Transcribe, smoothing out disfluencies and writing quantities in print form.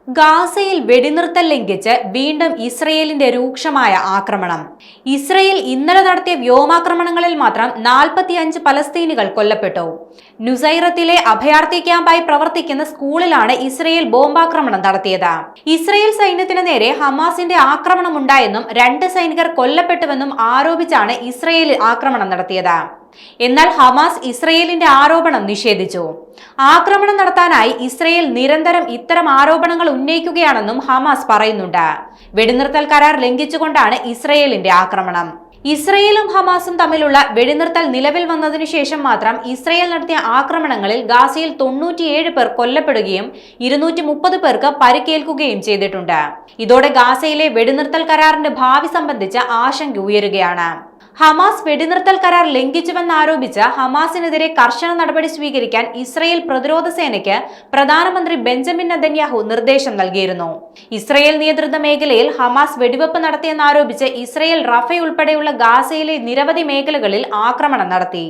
ഗാസയിൽ വെടിനിർത്തൽ ലംഘിച്ച് വീണ്ടും ഇസ്രയേലിന്റെ രൂക്ഷമായ ആക്രമണം. ഇസ്രയേൽ ഇന്നലെ നടത്തിയ വ്യോമാക്രമണങ്ങളിൽ മാത്രം 45 പലസ്തീനികൾ കൊല്ലപ്പെട്ടു. നുസൈറത്തിലെ അഭയാർത്ഥി ക്യാമ്പായി പ്രവർത്തിക്കുന്ന സ്കൂളിലാണ് ഇസ്രയേൽ ബോംബാക്രമണം നടത്തിയത്. ഇസ്രയേൽ സൈന്യത്തിന് നേരെ ഹമാസിന്റെ ആക്രമണം ഉണ്ടായെന്നും 2 സൈനികർ കൊല്ലപ്പെട്ടുവെന്നും ആരോപിച്ചാണ് ഇസ്രയേൽ ആക്രമണം നടത്തിയത്. എന്നാൽ ഹമാസ് ഇസ്രയേലിന്റെ ആരോപണം നിഷേധിച്ചു. ആക്രമണം നടത്താനായി ഇസ്രയേൽ നിരന്തരം ഇത്തരം ആരോപണങ്ങൾ ഉന്നയിക്കുകയാണെന്നും ഹമാസ് പറയുന്നുണ്ട്. വെടിനിർത്തൽ കരാർ ലംഘിച്ചുകൊണ്ടാണ് ഇസ്രയേലിന്റെ ആക്രമണം. ഇസ്രയേലും ഹമാസും തമ്മിലുള്ള വെടിനിർത്തൽ നിലവിൽ വന്നതിനു ശേഷം മാത്രം ഇസ്രയേൽ നടത്തിയ ആക്രമണങ്ങളിൽ ഗാസയിൽ 97 പേർ കൊല്ലപ്പെടുകയും 230 പേർക്ക് പരിക്കേൽക്കുകയും ചെയ്തിട്ടുണ്ട്. ഇതോടെ ഗാസയിലെ വെടിനിർത്തൽ കരാറിന്റെ ഭാവി സംബന്ധിച്ച ആശങ്ക ഉയരുകയാണ്. ഹമാസ് വെടിനിർത്തൽ കരാർ ലംഘിച്ചുവെന്നാരോപിച്ച് ഹമാസിനെതിരെ കർശന നടപടി സ്വീകരിക്കാൻ ഇസ്രയേൽ പ്രതിരോധ സേനയ്ക്ക് പ്രധാനമന്ത്രി ബെഞ്ചമിൻ നെതന്യാഹു നിർദ്ദേശം നൽകിയിരുന്നു. ഇസ്രയേൽ നിയന്ത്രിത മേഖലയിൽ ഹമാസ് വെടിവെപ്പ് നടത്തിയെന്നാരോപിച്ച് ഇസ്രയേൽ റഫ ഉൾപ്പെടെയുള്ള ഗാസയിലെ നിരവധി മേഖലകളിൽ ആക്രമണം നടത്തി.